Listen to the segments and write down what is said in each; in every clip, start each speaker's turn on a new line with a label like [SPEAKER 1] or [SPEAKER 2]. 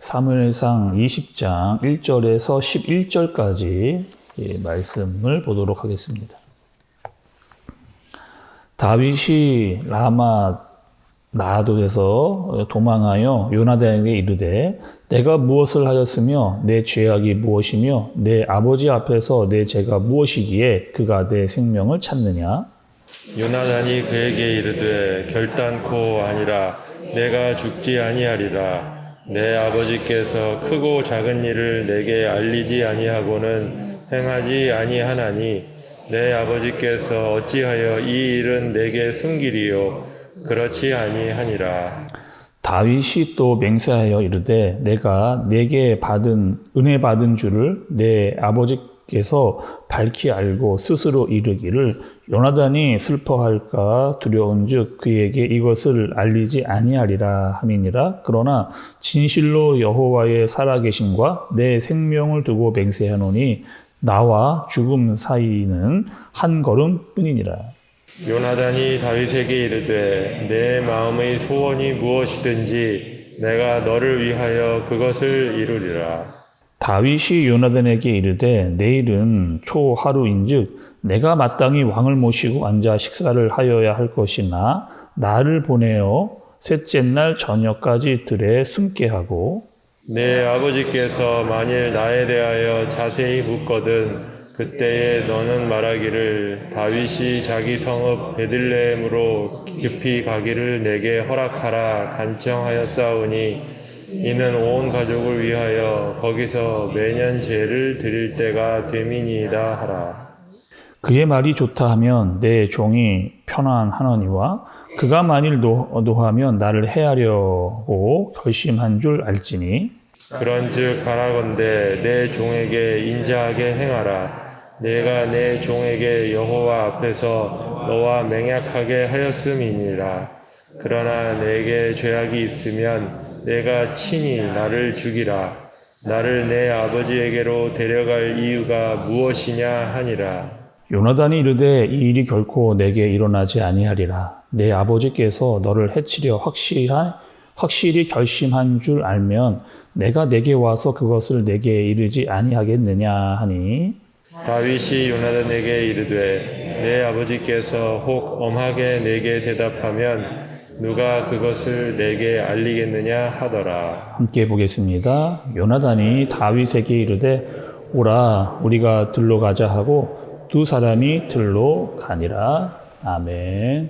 [SPEAKER 1] 사무엘상 20장 1절에서 11절까지 말씀을 보도록 하겠습니다. 다윗이 라마 나하롯에서 도망하여 요나단에게 이르되 내가 무엇을 하였으며 내 죄악이 무엇이며 내 아버지 앞에서 내 죄가 무엇이기에 그가 내 생명을 찾느냐.
[SPEAKER 2] 요나단이 그에게 이르되 결단코 아니라 내가 죽지 아니하리라. 내 아버지께서 크고 작은 일을 내게 알리지 아니하고는 행하지 아니하나니 내 아버지께서 어찌하여 이 일은 내게 숨기리요 그렇지 아니하니라.
[SPEAKER 1] 다윗이 또 맹세하여 이르되 내가 내게 은혜 받은 줄을 내 아버지께서 밝히 알고 스스로 이르기를 요나단이 슬퍼할까 두려운즉 그에게 이것을 알리지 아니하리라 함이니라. 그러나 진실로 여호와의 살아계심과 내 생명을 두고 맹세하노니 나와 죽음 사이는 한 걸음뿐이니라.
[SPEAKER 2] 요나단이 다윗에게 이르되 내 마음의 소원이 무엇이든지 내가 너를 위하여 그것을 이루리라.
[SPEAKER 1] 다윗이 요나단에게 이르되 내일은 초하루인즉 내가 마땅히 왕을 모시고 앉아 식사를 하여야 할 것이나 나를 보내어 셋째 날 저녁까지 들에 숨게 하고
[SPEAKER 2] 내 아버지께서 만일 나에 대하여 자세히 묻거든 그때에 너는 말하기를 다윗이 자기 성읍 베들레헴으로 급히 가기를 내게 허락하라 간청하였사오니 이는 온 가족을 위하여 거기서 매년 제를 드릴 때가 됨이니이다 하라.
[SPEAKER 1] 그의 말이 좋다 하면 내 종이 편안하노니와 그가 만일 노하면 나를 해하려고 결심한 줄 알지니
[SPEAKER 2] 그런즉 바라건대 내 종에게 인자하게 행하라. 내가 내 종에게 여호와 앞에서 너와 맹약하게 하였음이니라. 그러나 내게 죄악이 있으면 내가 친히 나를 죽이라. 나를 내 아버지에게로 데려갈 이유가 무엇이냐 하니라.
[SPEAKER 1] 요나단이 이르되 이 일이 결코 내게 일어나지 아니하리라. 내 아버지께서 너를 해치려 확실히 결심한 줄 알면 내가 내게 와서 그것을 내게 이르지 아니하겠느냐 하니
[SPEAKER 2] 다윗이 요나단에게 이르되 내 아버지께서 혹 엄하게 내게 대답하면 누가 그것을 내게 알리겠느냐 하더라.
[SPEAKER 1] 함께 보겠습니다. 요나단이 다윗에게 이르되 오라 우리가 들로 가자 하고 두 사람이 들로 가니라. 아멘.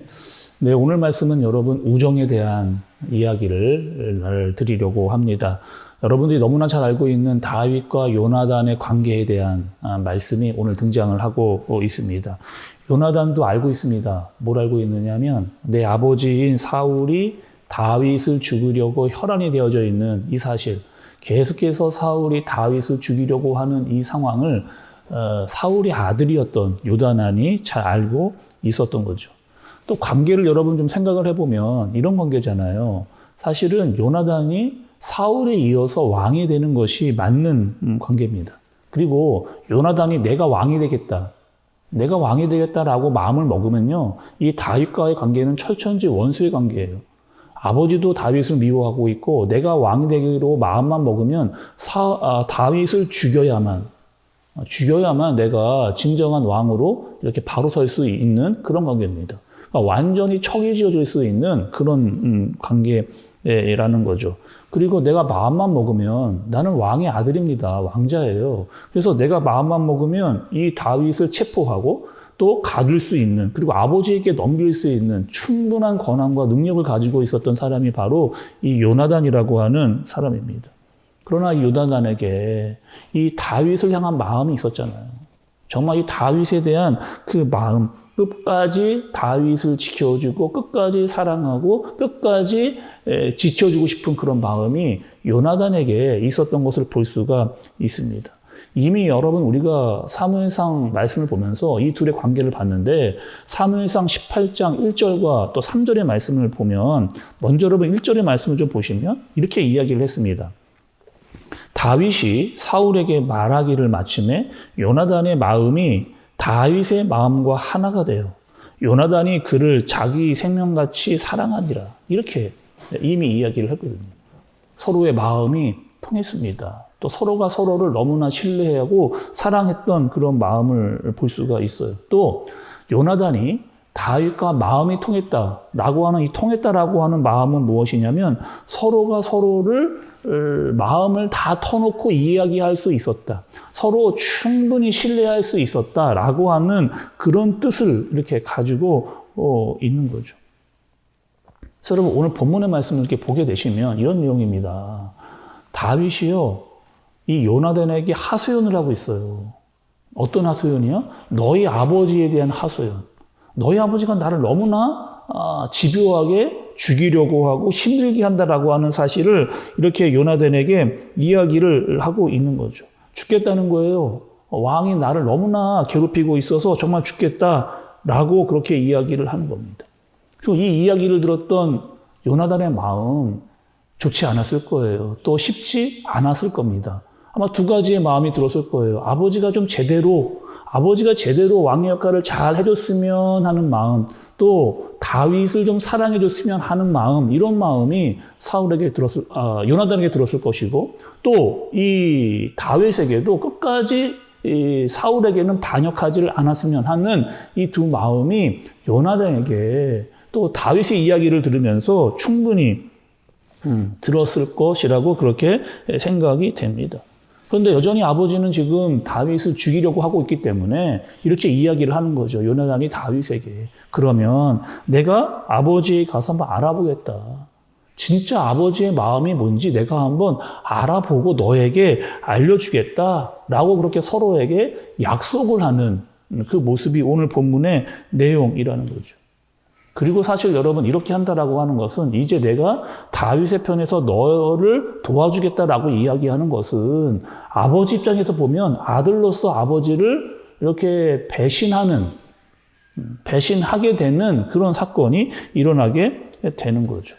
[SPEAKER 1] 네, 오늘 말씀은 여러분 우정에 대한 이야기를 드리려고 합니다. 여러분들이 너무나 잘 알고 있는 다윗과 요나단의 관계에 대한 말씀이 오늘 등장을 하고 있습니다. 요나단도 알고 있습니다. 뭘 알고 있느냐면 내 아버지인 사울이 다윗을 죽이려고 혈안이 되어져 있는 이 사실, 계속해서 사울이 다윗을 죽이려고 하는 이 상황을 사울의 아들이었던 요나단이 잘 알고 있었던 거죠. 또 관계를 여러분 좀 생각을 해보면 이런 관계잖아요. 사실은 요나단이 사울에 이어서 왕이 되는 것이 맞는 관계입니다. 그리고 요나단이 내가 왕이 되겠다라고 마음을 먹으면요, 이 다윗과의 관계는 철천지 원수의 관계예요. 아버지도 다윗을 미워하고 있고 내가 왕이 되기로 마음만 먹으면 다윗을 죽여야만 내가 진정한 왕으로 이렇게 바로 설 수 있는 그런 관계입니다. 그러니까 완전히 척이 지어질 수 있는 그런 관계라는 거죠. 그리고 내가 마음만 먹으면 나는 왕의 아들입니다. 왕자예요. 그래서 내가 마음만 먹으면 이 다윗을 체포하고 또 가둘 수 있는, 그리고 아버지에게 넘길 수 있는 충분한 권한과 능력을 가지고 있었던 사람이 바로 이 요나단이라고 하는 사람입니다. 그러나 이 요나단에게 이 다윗을 향한 마음이 있었잖아요. 정말 이 다윗에 대한 그 마음, 끝까지 다윗을 지켜주고 끝까지 사랑하고 끝까지 지켜주고 싶은 그런 마음이 요나단에게 있었던 것을 볼 수가 있습니다. 이미 여러분 우리가 사무엘상 말씀을 보면서 이 둘의 관계를 봤는데 사무엘상 18장 1절과 또 3절의 말씀을 보면 먼저 여러분 1절의 말씀을 좀 보시면 이렇게 이야기를 했습니다. 다윗이 사울에게 말하기를 마침에 요나단의 마음이 다윗의 마음과 하나가 돼요. 요나단이 그를 자기 생명같이 사랑하니라. 이렇게 이미 이야기를 했거든요. 서로의 마음이 통했습니다. 또 서로가 서로를 너무나 신뢰하고 사랑했던 그런 마음을 볼 수가 있어요. 또 요나단이 다윗과 마음이 통했다라고 하는 이 통했다라고 하는 마음은 무엇이냐면 서로가 서로를 마음을 다 터놓고 이야기할 수 있었다. 서로 충분히 신뢰할 수 있었다라고 하는 그런 뜻을 이렇게 가지고 있는 거죠. 그래서 여러분 오늘 본문의 말씀을 이렇게 보게 되시면 이런 내용입니다. 다윗이요, 이 요나단에게 하소연을 하고 있어요. 어떤 하소연이요? 너희 아버지에 대한 하소연. 너희 아버지가 나를 너무나 집요하게 죽이려고 하고 힘들게 한다라고 하는 사실을 이렇게 요나단에게 이야기를 하고 있는 거죠. 죽겠다는 거예요. 왕이 나를 너무나 괴롭히고 있어서 정말 죽겠다라고 그렇게 이야기를 하는 겁니다. 그리고 이 이야기를 들었던 요나단의 마음 좋지 않았을 거예요. 또 쉽지 않았을 겁니다. 아마 두 가지의 마음이 들었을 거예요. 아버지가 제대로 왕의 역할을 잘 해줬으면 하는 마음, 또 다윗을 좀 사랑해줬으면 하는 마음, 이런 마음이 요나단에게 들었을 것이고, 또 이 다윗에게도 끝까지 이 사울에게는 반역하지를 않았으면 하는 이 두 마음이 요나단에게 또 다윗의 이야기를 들으면서 충분히 들었을 것이라고 그렇게 생각이 됩니다. 그런데 여전히 아버지는 지금 다윗을 죽이려고 하고 있기 때문에 이렇게 이야기를 하는 거죠. 요나단이 다윗에게. 그러면 내가 아버지에 가서 한번 알아보겠다. 진짜 아버지의 마음이 뭔지 내가 한번 알아보고 너에게 알려주겠다라고 그렇게 서로에게 약속을 하는 그 모습이 오늘 본문의 내용이라는 거죠. 그리고 사실 여러분 이렇게 한다라고 하는 것은 이제 내가 다윗의 편에서 너를 도와주겠다라고 이야기하는 것은 아버지 입장에서 보면 아들로서 아버지를 이렇게 배신하게 되는 그런 사건이 일어나게 되는 거죠.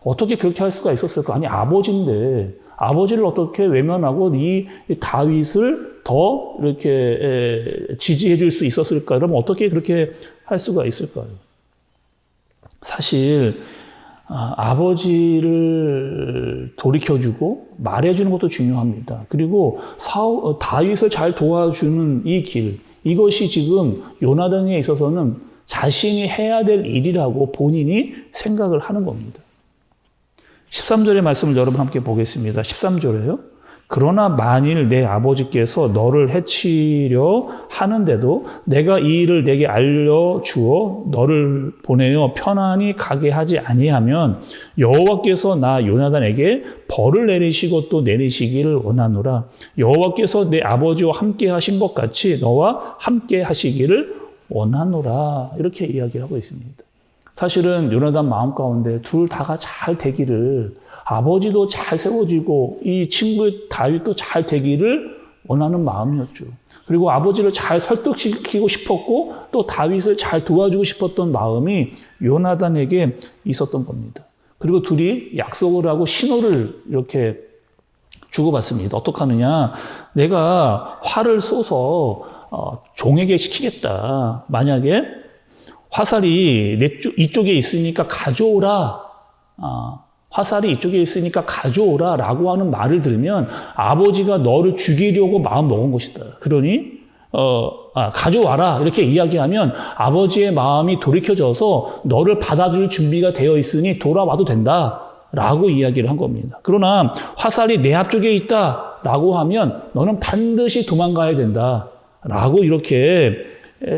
[SPEAKER 1] 어떻게 그렇게 할 수가 있었을까? 아니 아버지인데 아버지를 어떻게 외면하고 이 다윗을 더 이렇게 지지해 줄 수 있었을까? 그러면 어떻게 그렇게 할 수가 있을까요? 사실 아버지를 돌이켜주고 말해주는 것도 중요합니다. 그리고 다윗을 잘 도와주는 이 길, 이것이 지금 요나단에 있어서는 자신이 해야 될 일이라고 본인이 생각을 하는 겁니다. 13절의 말씀을 여러분 함께 보겠습니다. 13절에요. 그러나 만일 내 아버지께서 너를 해치려 하는데도 내가 이 일을 내게 알려주어 너를 보내어 편안히 가게 하지 아니하면 여호와께서 나 요나단에게 벌을 내리시고 또 내리시기를 원하노라. 여호와께서 내 아버지와 함께 하신 것 같이 너와 함께 하시기를 원하노라. 이렇게 이야기하고 있습니다. 사실은 요나단 마음 가운데 둘 다가 잘 되기를, 아버지도 잘 세워지고 이 친구 다윗도 잘 되기를 원하는 마음이었죠. 그리고 아버지를 잘 설득시키고 싶었고 또 다윗을 잘 도와주고 싶었던 마음이 요나단에게 있었던 겁니다. 그리고 둘이 약속을 하고 신호를 이렇게 주고받습니다. 어떻게 하느냐? 내가 활을 쏘서 종에게 시키겠다. 만약에 화살이 이쪽에 있으니까 가져오라. 화살이 이쪽에 있으니까 가져오라 라고 하는 말을 들으면 아버지가 너를 죽이려고 마음 먹은 것이다. 그러니 가져와라 이렇게 이야기하면 아버지의 마음이 돌이켜져서 너를 받아줄 준비가 되어 있으니 돌아와도 된다 라고 이야기를 한 겁니다. 그러나 화살이 내 앞쪽에 있다 라고 하면 너는 반드시 도망가야 된다 라고 이렇게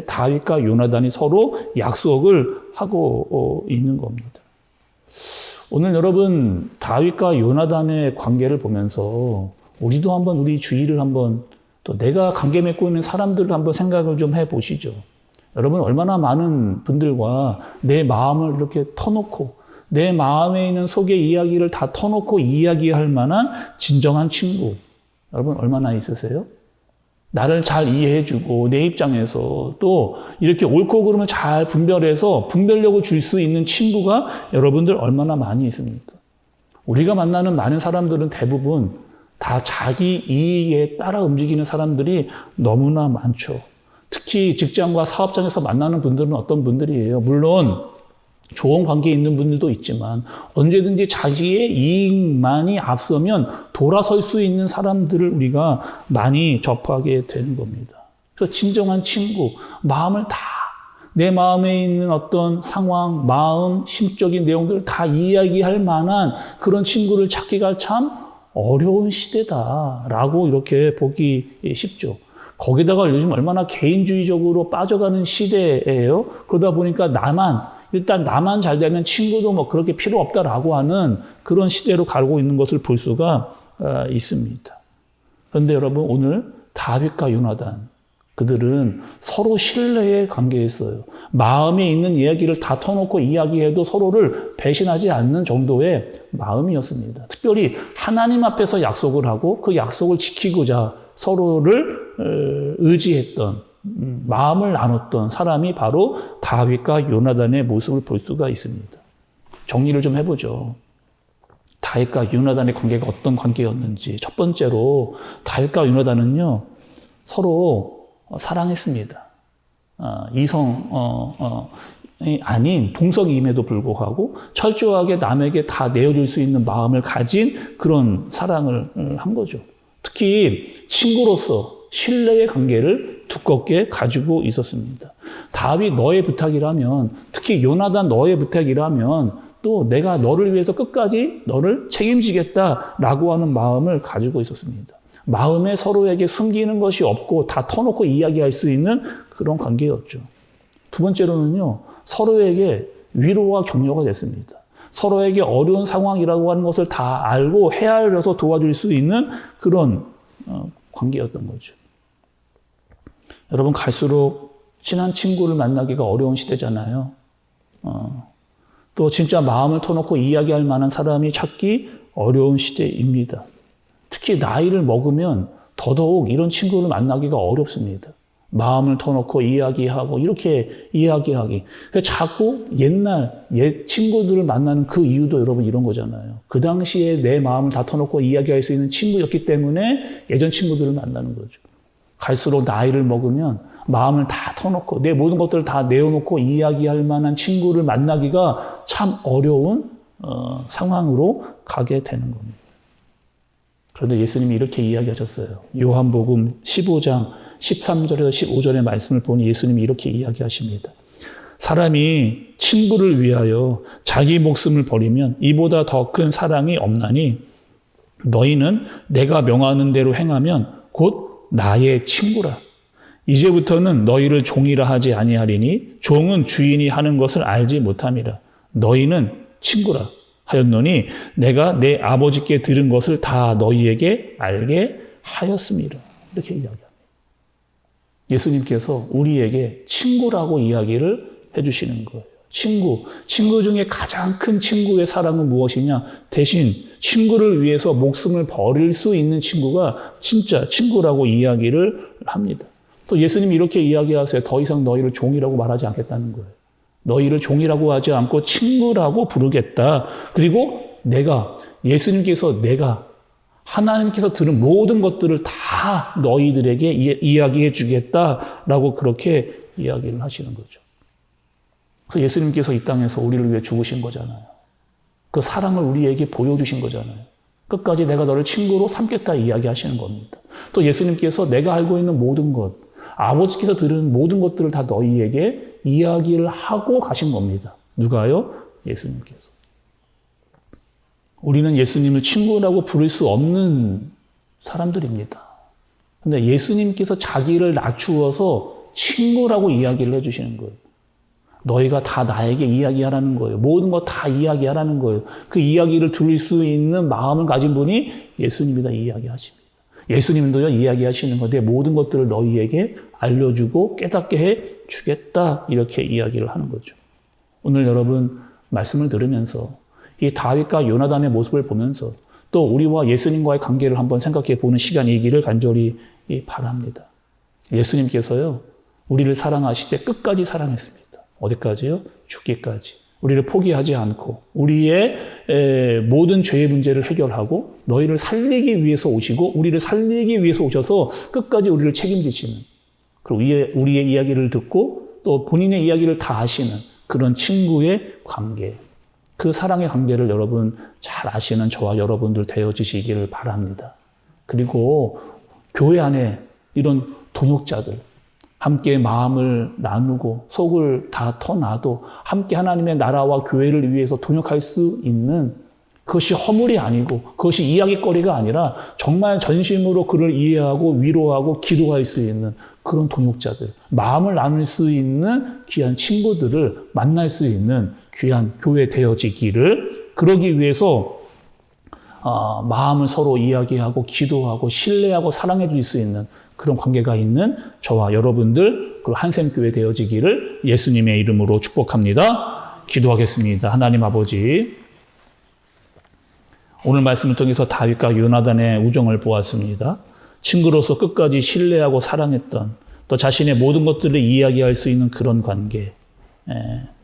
[SPEAKER 1] 다윗과 요나단이 서로 약속을 하고 있는 겁니다. 오늘 여러분 다윗과 요나단의 관계를 보면서 우리도 한번 우리 주위를 한번 또 내가 관계 맺고 있는 사람들을 한번 생각을 좀 해보시죠. 여러분 얼마나 많은 분들과 내 마음을 이렇게 터놓고 내 마음에 있는 속의 이야기를 다 터놓고 이야기할 만한 진정한 친구 여러분 얼마나 있으세요? 나를 잘 이해해주고 내 입장에서 또 이렇게 옳고 그름을 잘 분별해서 분별력을 줄 수 있는 친구가 여러분들 얼마나 많이 있습니까? 우리가 만나는 많은 사람들은 대부분 다 자기 이익에 따라 움직이는 사람들이 너무나 많죠. 특히 직장과 사업장에서 만나는 분들은 어떤 분들이에요? 물론 좋은 관계에 있는 분들도 있지만 언제든지 자기의 이익만이 앞서면 돌아설 수 있는 사람들을 우리가 많이 접하게 되는 겁니다. 그래서 진정한 친구, 마음을 다, 내 마음에 있는 어떤 상황, 마음, 심적인 내용들을 다 이야기할 만한 그런 친구를 찾기가 참 어려운 시대다라고 이렇게 보기 쉽죠. 거기다가 요즘 얼마나 개인주의적으로 빠져가는 시대예요. 그러다 보니까 일단 나만 잘 되면 친구도 뭐 그렇게 필요 없다라고 하는 그런 시대로 가고 있는 것을 볼 수가 있습니다. 그런데 여러분, 오늘 다윗과 요나단, 그들은 서로 신뢰의 관계에 있어요. 마음에 있는 이야기를 다 터놓고 이야기해도 서로를 배신하지 않는 정도의 마음이었습니다. 특별히 하나님 앞에서 약속을 하고 그 약속을 지키고자 서로를 의지했던, 마음을 나눴던 사람이 바로 다윗과 요나단의 모습을 볼 수가 있습니다. 정리를 좀 해보죠. 다윗과 요나단의 관계가 어떤 관계였는지. 첫 번째로 다윗과 요나단은요, 서로 사랑했습니다. 아닌 동성임에도 불구하고 철저하게 남에게 다 내어줄 수 있는 마음을 가진 그런 사랑을 한 거죠. 특히 친구로서 신뢰의 관계를 두껍게 가지고 있었습니다. 다윗 너의 부탁이라면, 특히 요나단 너의 부탁이라면 또 내가 너를 위해서 끝까지 너를 책임지겠다라고 하는 마음을 가지고 있었습니다. 마음에 서로에게 숨기는 것이 없고 다 터놓고 이야기할 수 있는 그런 관계였죠. 두 번째로는요, 서로에게 위로와 격려가 됐습니다. 서로에게 어려운 상황이라고 하는 것을 다 알고 헤아려서 도와줄 수 있는 그런 관계였던 거죠. 여러분, 갈수록 친한 친구를 만나기가 어려운 시대잖아요. 또 진짜 마음을 터놓고 이야기할 만한 사람이 찾기 어려운 시대입니다. 특히 나이를 먹으면 더더욱 이런 친구를 만나기가 어렵습니다. 마음을 터놓고 이야기하고 이렇게 이야기하기. 자꾸 옛 친구들을 만나는 그 이유도 여러분 이런 거잖아요. 그 당시에 내 마음을 다 터놓고 이야기할 수 있는 친구였기 때문에 예전 친구들을 만나는 거죠. 갈수록 나이를 먹으면 마음을 다 터놓고 내 모든 것들을 다 내어놓고 이야기할 만한 친구를 만나기가 참 어려운 상황으로 가게 되는 겁니다. 그런데 예수님이 이렇게 이야기하셨어요. 요한복음 15장 13절에서 15절의 말씀을 보니 예수님이 이렇게 이야기하십니다. 사람이 친구를 위하여 자기 목숨을 버리면 이보다 더 큰 사랑이 없나니 너희는 내가 명하는 대로 행하면 곧 나의 친구라. 이제부터는 너희를 종이라 하지 아니하리니 종은 주인이 하는 것을 알지 못함이라. 너희는 친구라 하였노니 내가 내 아버지께 들은 것을 다 너희에게 알게 하였습니다. 이렇게 이야기합니다. 예수님께서 우리에게 친구라고 이야기를 해주시는 거예요. 친구 중에 가장 큰 친구의 사랑은 무엇이냐? 대신 친구를 위해서 목숨을 버릴 수 있는 친구가 진짜 친구라고 이야기를 합니다. 또 예수님이 이렇게 이야기하세요. 더 이상 너희를 종이라고 말하지 않겠다는 거예요. 너희를 종이라고 하지 않고 친구라고 부르겠다. 그리고 예수님께서 하나님께서 들은 모든 것들을 다 너희들에게 이야기해 주겠다라고 그렇게 이야기를 하시는 거죠. 그래서 예수님께서 이 땅에서 우리를 위해 죽으신 거잖아요. 그 사랑을 우리에게 보여주신 거잖아요. 끝까지 내가 너를 친구로 삼겠다 이야기하시는 겁니다. 또 예수님께서 내가 알고 있는 모든 것, 아버지께서 들은 모든 것들을 다 너희에게 이야기를 하고 가신 겁니다. 누가요? 예수님께서. 우리는 예수님을 친구라고 부를 수 없는 사람들입니다. 근데 예수님께서 자기를 낮추어서 친구라고 이야기를 해주시는 거예요. 너희가 다 나에게 이야기하라는 거예요. 모든 거 다 이야기하라는 거예요. 그 이야기를 들을 수 있는 마음을 가진 분이 예수님이다 이야기하십니다. 예수님도요 이야기하시는 건데 모든 것들을 너희에게 알려주고 깨닫게 해 주겠다 이렇게 이야기를 하는 거죠. 오늘 여러분 말씀을 들으면서 이 다윗과 요나단의 모습을 보면서 또 우리와 예수님과의 관계를 한번 생각해 보는 시간이기를 간절히 바랍니다. 예수님께서요 우리를 사랑하시되 끝까지 사랑했습니다. 어디까지요? 죽기까지. 우리를 포기하지 않고 우리의 모든 죄의 문제를 해결하고 너희를 살리기 위해서 오시고 우리를 살리기 위해서 오셔서 끝까지 우리를 책임지시는 그리고 우리의 이야기를 듣고 또 본인의 이야기를 다 하시는 그런 친구의 관계, 그 사랑의 관계를 여러분 잘 아시는 저와 여러분들 되어지시기를 바랍니다. 그리고 교회 안에 이런 동역자들, 함께 마음을 나누고 속을 다 터놔도 함께 하나님의 나라와 교회를 위해서 동역할 수 있는, 그것이 허물이 아니고 그것이 이야기거리가 아니라 정말 전심으로 그를 이해하고 위로하고 기도할 수 있는 그런 동역자들, 마음을 나눌 수 있는 귀한 친구들을 만날 수 있는 귀한 교회 되어지기를, 그러기 위해서 마음을 서로 이야기하고 기도하고 신뢰하고 사랑해 줄 수 있는 그런 관계가 있는 저와 여러분들, 그리고 한샘교회 되어지기를 예수님의 이름으로 축복합니다. 기도하겠습니다. 하나님 아버지, 오늘 말씀을 통해서 다윗과 요나단의 우정을 보았습니다. 친구로서 끝까지 신뢰하고 사랑했던, 또 자신의 모든 것들을 이야기할 수 있는 그런 관계,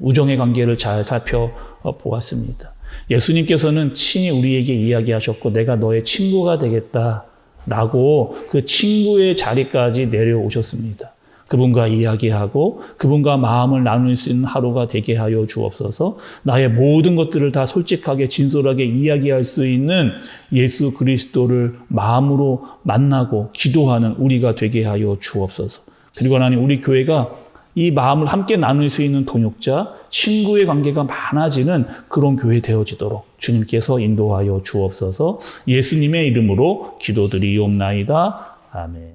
[SPEAKER 1] 우정의 관계를 잘 살펴보았습니다. 예수님께서는 친히 우리에게 이야기하셨고 내가 너의 친구가 되겠다라고 그 친구의 자리까지 내려오셨습니다. 그분과 이야기하고 그분과 마음을 나눌 수 있는 하루가 되게 하여 주옵소서. 나의 모든 것들을 다 솔직하게 진솔하게 이야기할 수 있는 예수 그리스도를 마음으로 만나고 기도하는 우리가 되게 하여 주옵소서. 그리고 하나님, 우리 교회가 이 마음을 함께 나눌 수 있는 동역자, 친구의 관계가 많아지는 그런 교회 되어지도록 주님께서 인도하여 주옵소서. 예수님의 이름으로 기도드리옵나이다. 아멘.